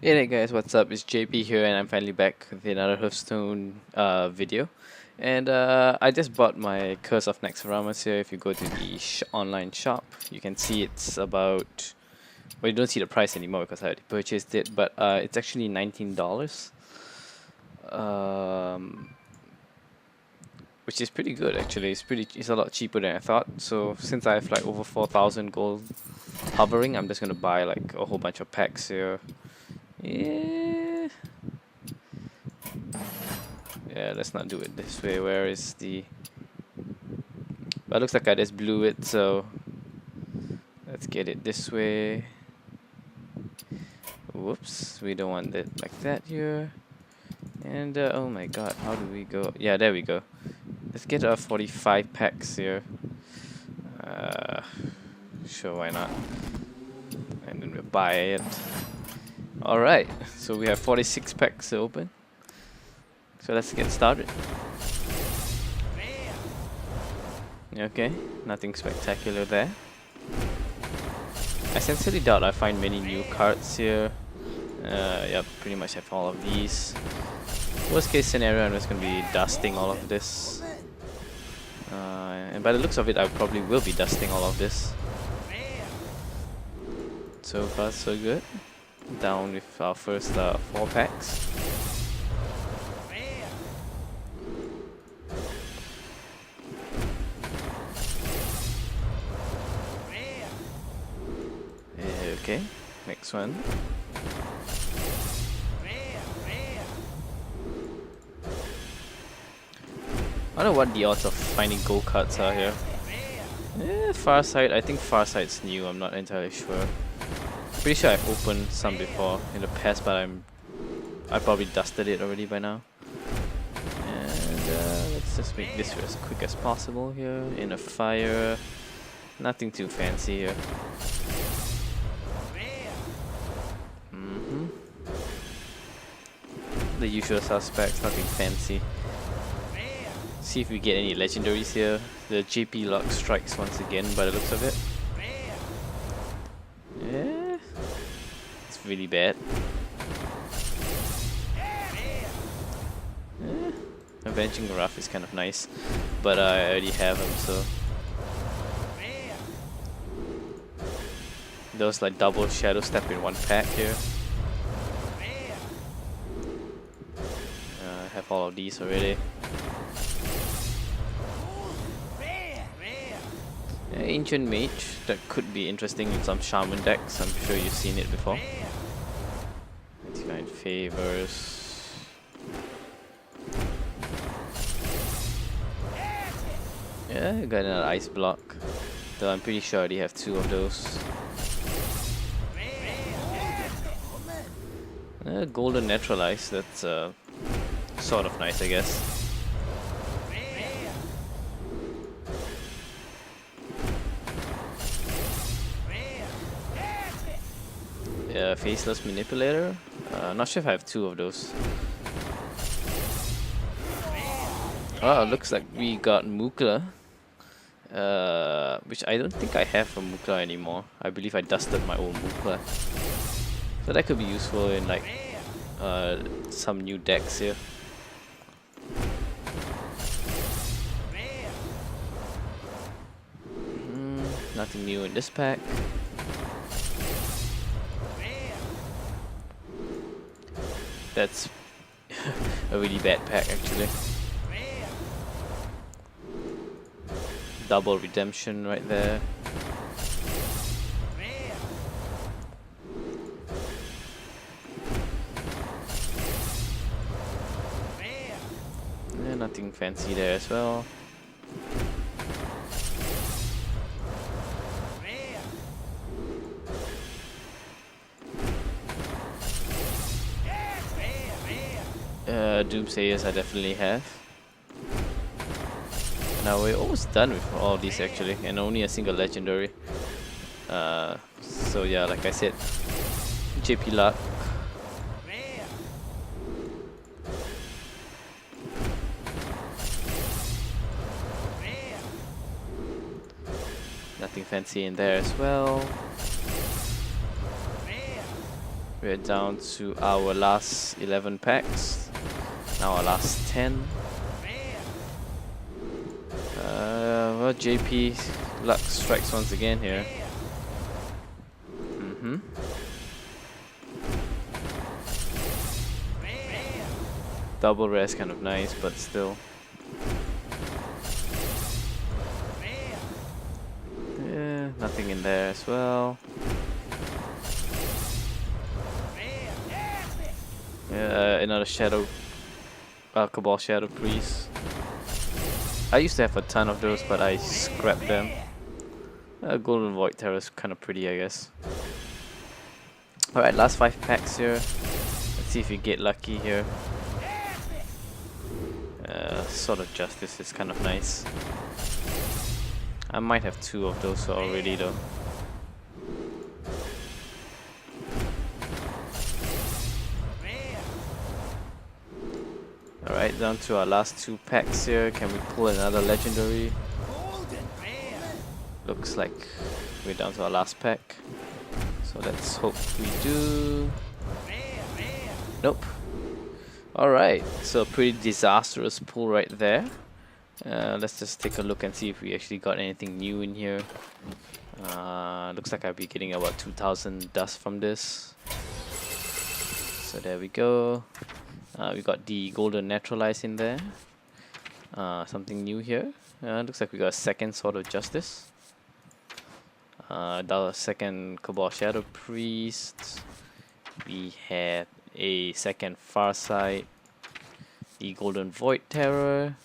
Hey guys, what's up? It's JP here, and I'm finally back with another Hearthstone video. And I just bought my Curse of Naxxramas here. If you go to the online shop, you can see it's about. Well, you don't see the price anymore because I already purchased it, but it's actually $19, um, which is pretty good actually. It's a lot cheaper than I thought. So since I have like over 4,000 gold hovering, I'm just gonna buy like a whole bunch of packs here. Yeah. Yeah, let's not do it this way. Where is the... But it looks like I just blew it, so let's get it this way. Whoops, we don't want it like that here. And oh my god, how do we go? Yeah, there we go. Let's get 45 packs here. Uh, sure, why not? And then we'll buy it. Alright, so we have 46 packs to open. So let's get started. Okay, nothing spectacular there. I sincerely doubt I find many new cards here. Yep, pretty much have all of these. Worst case scenario, I'm just gonna be dusting all of this. And by the looks of it, I probably will be dusting all of this. So far, so good. Down with our first 4 packs. Okay, next one. I don't know what the odds of finding gold cards are here. Farsight. I think Farsight's new. I'm not entirely sure. Pretty sure I've opened some before in the past, but I probably dusted it already by now. And let's just make this as quick as possible here. In a fire. Nothing too fancy here. The usual suspects, nothing fancy. See if we get any legendaries here. The JP Luck strikes once again by the looks of it. Yeah, it's really bad. Yeah. Avenging Wrath is kind of nice, but I already have him, so. Those like double Shadow Step in one pack here. I have all of these already. Ancient Mage, that could be interesting in some Shaman decks. I'm sure you've seen it before. Divine Favors. Yeah, I got another Ice Block. Though I'm pretty sure I already have 2 of those. Golden Neutralize, that's sort of nice, I guess. Faceless Manipulator. Not sure if I have 2 of those. Oh, looks like we got Mukla. Which I don't think I have a Mukla anymore. I believe I dusted my old Mukla. So that could be useful in like some new decks here. Nothing new in this pack. That's a really bad pack actually. Double redemption right there. Yeah, nothing fancy there as well. Doomsayers I definitely have. Now we're almost done with all these actually, and only a single legendary. So yeah, like I said, JP Luck. Nothing fancy in there as well. We're down to our last 11 packs. Now our last 10. Well, JP luck strikes once again here. Double rare is kind of nice, but still. Yeah, nothing in there as well. Another shadow. Cabal Shadow Priest. I used to have a ton of those, but I scrapped them. Golden Void Terror is kind of pretty, I guess. Alright, last 5 packs here. Let's see if we get lucky here. Sword of Justice is kind of nice. I might have 2 of those already though. Alright, down to our last 2 packs here. Can we pull another legendary? Looks like we're down to our last pack. So let's hope we do. Nope. Alright, so a pretty disastrous pull right there. Let's just take a look and see if we actually got anything new in here. Looks like I'll be getting about 2,000 dust from this. So there we go. We got the Golden Naturalize in there. Something new here. Looks like we got a second Sword of Justice. The second Cabal Shadow Priest. We had a second Farsight. The Golden Void Terror.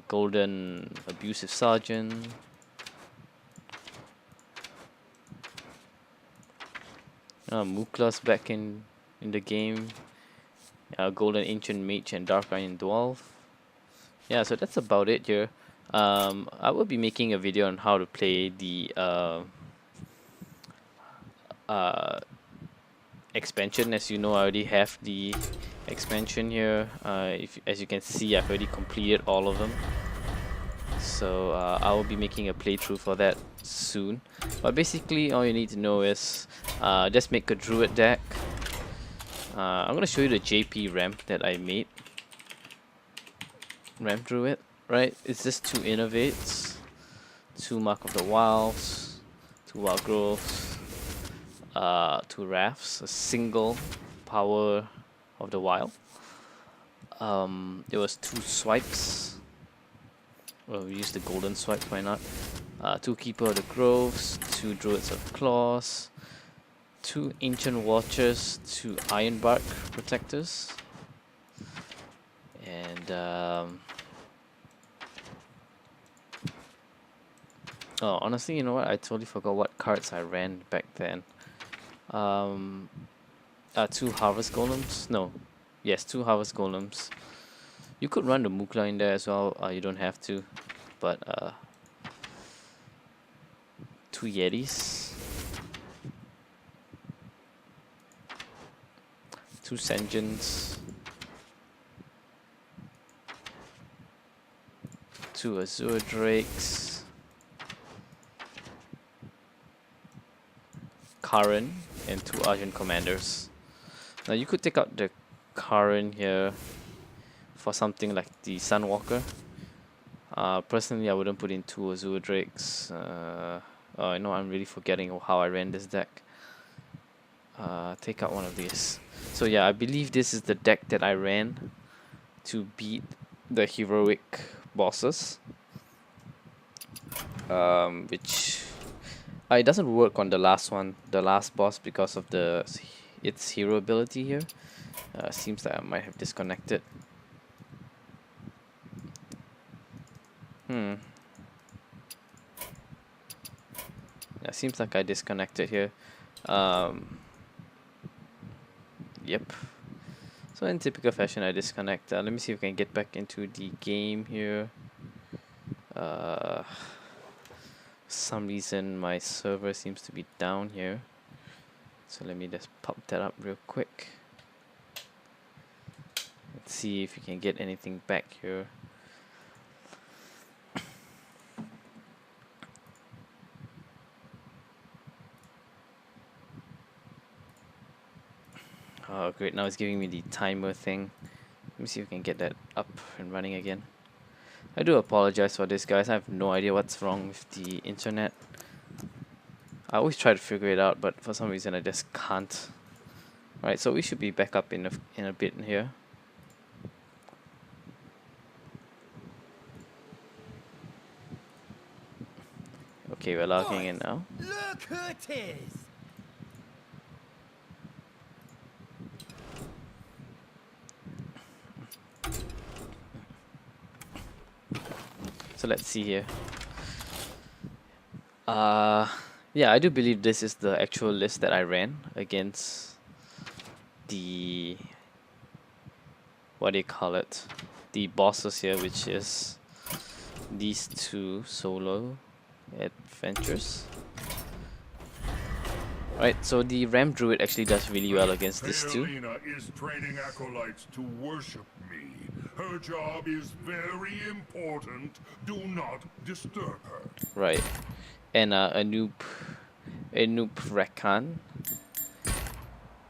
Golden Abusive Sergeant. Mukla's back in the game. Golden Ancient Mage and Dark Iron Dwarf. Yeah, so that's about it here. I will be making a video on how to play the expansion. As you know, I already have the expansion here. As you can see, I've already completed all of them. So I will be making a playthrough for that soon. But basically, all you need to know is just make a druid deck. I'm gonna show you the JP ramp that I made. Ramp druid, right? It's just 2 innovates, 2 Mark of the Wilds, 2 Wild Growths, 2 Rafts, a single Power of the Wild. There was 2 swipes. Well, we used the golden swipe, why not? 2 Keeper of the Groves, 2 Druids of Claws, 2 Ancient Watchers, 2 Ironbark Protectors, and oh, honestly, you know what? I totally forgot what cards I ran back then. 2 Harvest Golems. No, yes, 2 Harvest Golems. You could run the Mukla in there as well. You don't have to, but 2 Yetis. 2 Sengens, 2 Azure Drakes, Karin, and 2 Argent Commanders. Now you could take out the Karin here for something like the Sunwalker. Personally, I wouldn't put in 2 Azure Drakes. I know I'm really forgetting how I ran this deck. Take out one of these. So yeah, I believe this is the deck that I ran to beat the heroic bosses. Which it doesn't work on the last one, the last boss, because of its hero ability here. Seems like I might have disconnected. Yeah, seems like I disconnected here. Yep. So in typical fashion, I disconnect. Let me see if I can get back into the game here. Some reason my server seems to be down here. So let me just pop that up real quick. Let's see if you can get anything back here. Oh great, now it's giving me the timer thing. Let me see if we can get that up and running again. I do apologize for this, guys. I have no idea what's wrong with the internet. I always try to figure it out, but for some reason I just can't. Alright, so we should be back up in a bit here. Okay, we're logging in now. Look who it is! So let's see here. Yeah, I do believe this is the actual list that I ran against the, what do you call it? The bosses here, which is these two solo adventures. Right, so the Ram Druid actually does really well against these two. Faelina is training acolytes to worship me. Her job is very important. Do not disturb her. Right, and Anoop Rakan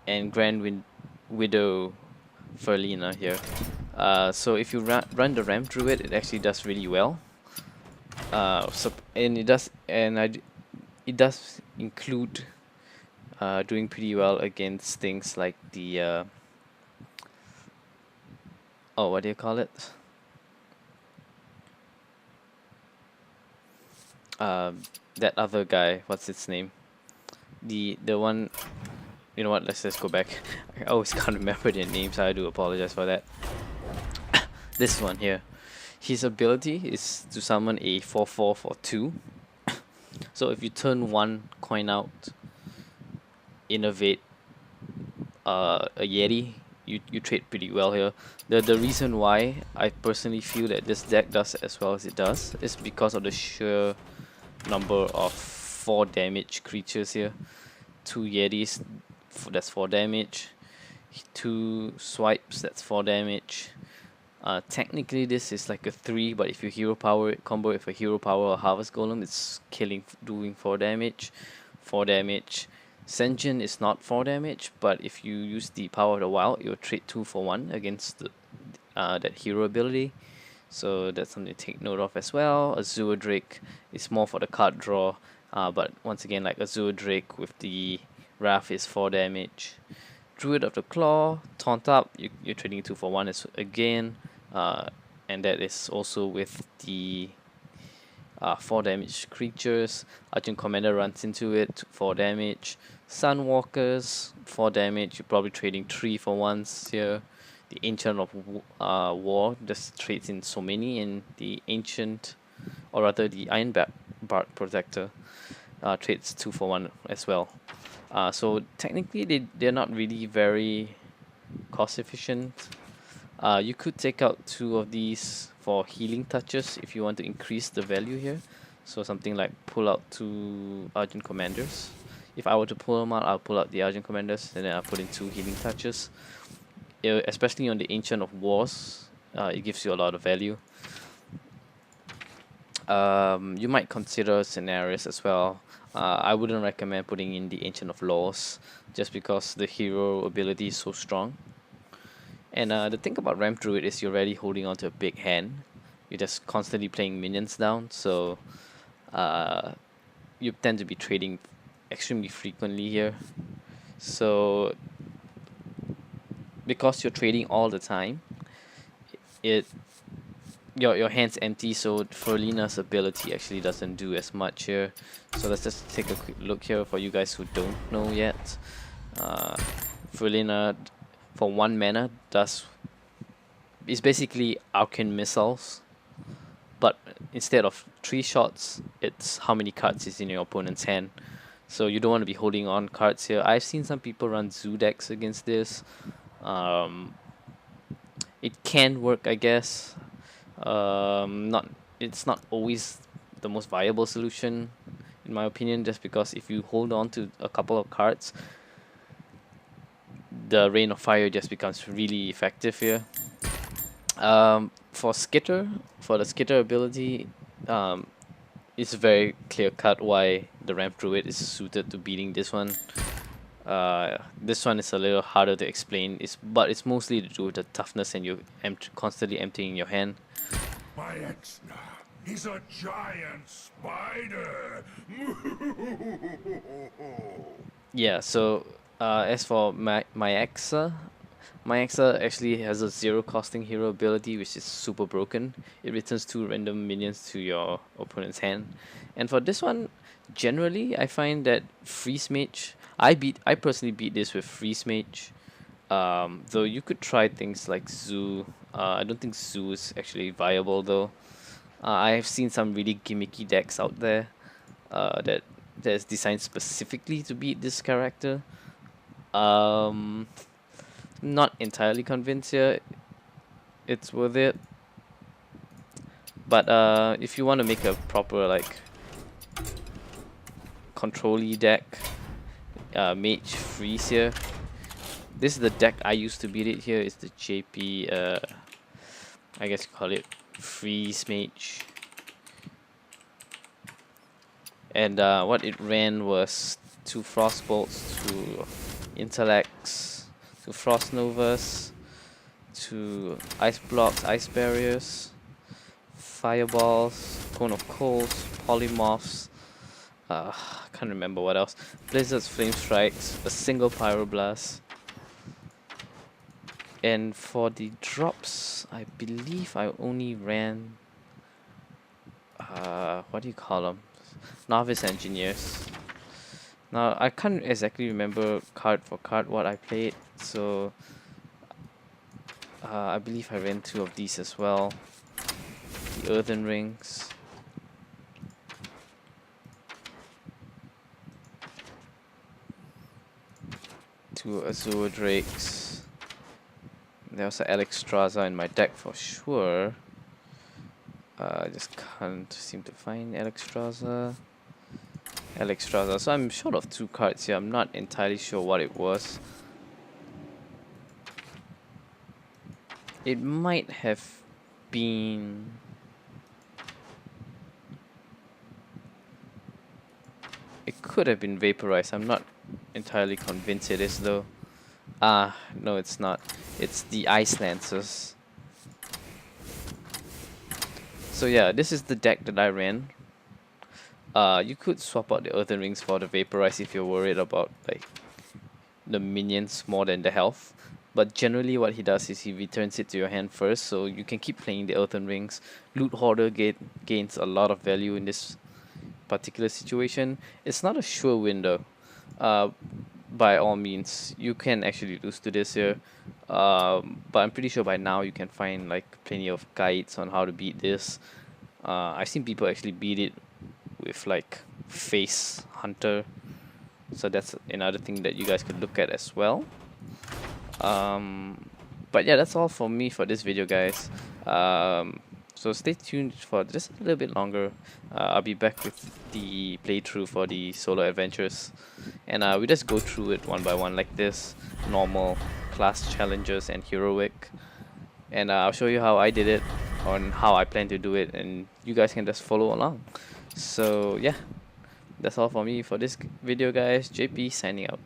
and Widow Faelina here. So if you run the Ram Druid, it actually does really well. And it does include doing pretty well against things like the oh, what do you call it? That other guy, what's its name? The one, you know what? Let's just go back. I always can't remember their names. I do apologize for that. This one here, his ability is to summon a 4/4 for 2. So if you turn one coin out, innovate a Yeti, you trade pretty well here. The reason why I personally feel that this deck does as well as it does is because of the sheer number of 4 damage creatures here. 2 Yetis, that's 4 damage. 2 swipes, that's 4 damage. Technically this is like a 3, but if you hero power it, combo with a hero power or harvest golem, it's doing 4 damage. 4 damage. Senjin is not 4 damage, but if you use the power of the wild, you'll trade 2 for 1 against that hero ability. So that's something to take note of as well. Azure Drake is more for the card draw, but once again, like Azure Drake with the Wrath is 4 damage. Druid of the Claw, taunt up, you're trading 2 for 1 again, and that is also with the 4 damage creatures. Argent Commander runs into it, 4 damage. Sunwalkers, 4 damage, you're probably trading 3 for 1s here. The Ancient of War just trades in so many, and the Ancient, or rather the Iron Bark Protector, trades 2 for 1 as well. So technically they're not really very cost efficient. You could take out 2 of these for healing touches if you want to increase the value here. So something like pull out 2 Argent Commanders. If I were to pull them out, I'll pull out the Argent Commanders and then I'll put in 2 healing touches. Especially on the Ancient of Wars, it gives you a lot of value. You might consider scenarios as well. I wouldn't recommend putting in the Ancient of Laws just because the hero ability is so strong. And the thing about Ram Druid is you're already holding on to a big hand. You're just constantly playing minions down, so you tend to be trading extremely frequently here. So because you're trading all the time, your hand's empty, so Faelina's ability actually doesn't do as much here. So let's just take a quick look here for you guys who don't know yet. Faelina for 1 mana is basically Arcane Missiles, but instead of 3 shots, it's how many cards is in your opponent's hand. So you don't want to be holding on cards here. I've seen some people run Zoo decks against this. It can work, I guess. It's not always the most viable solution, in my opinion, just because if you hold on to a couple of cards, the Rain of Fire just becomes really effective here. For the Skitter ability, it's very clear cut why the Ramp Druid is suited to beating this one. This one is a little harder to explain. But it's mostly to do with the toughness and you constantly emptying your hand. My Exna is a giant spider. Yeah. So as for my Exa, my Exa actually has a zero costing hero ability, which is super broken. It returns 2 random minions to your opponent's hand. And for this one, generally I find that Freeze Mage. I personally beat this with Freeze Mage. Though you could try things like Zoo. I don't think Zoo is actually viable though. I have seen some really gimmicky decks out there that's designed specifically to beat this character. Um, Not entirely convinced here. It's worth it. But if you want to make a proper like control-y deck, Mage Freeze here. This is the deck I used to beat it here. It's the JP, I guess you call it Freeze Mage. And what it ran was 2 Frostbolts, 2 Intellects, 2 Frost Novas, 2 Ice Blocks, Ice Barriers, Fireballs, Cone of Coals, Polymorphs, can't remember what else, Blizzard's Flame Strikes, a single Pyroblast. And for the drops, I believe I only ran, what do you call them? Novice Engineers. Now, I can't exactly remember card for card what I played, so I believe I ran 2 of these as well. The Earthen Rings. Two Azure Drakes. There's an Alexstrasza in my deck for sure. I just can't seem to find Alexstrasza. So I'm short of 2 cards here. I'm not entirely sure what it was. It might have been... It could have been Vaporized. I'm not entirely convinced it is though. No, it's not. It's the Ice Lancers. So yeah, this is the deck that I ran. You could swap out the Earthen Rings for the Vaporize if you're worried about like the minions more than the health. But generally what he does is he returns it to your hand first, so you can keep playing the Earthen Rings. Loot Hoarder gains a lot of value in this particular situation. It's not a sure win though. By all means, you can actually lose to this here. But I'm pretty sure by now you can find like plenty of guides on how to beat this. I've seen people actually beat it with like Face Hunter, so that's another thing that you guys could look at as well. But yeah, that's all for me for this video, guys. So stay tuned for just a little bit longer. I'll be back with the playthrough for the solo adventures, and we just go through it one by one like this: normal, class challenges, and heroic. And I'll show you how I did it, on how I plan to do it, and you guys can just follow along. So yeah, that's all for me for this video, guys. JP signing out.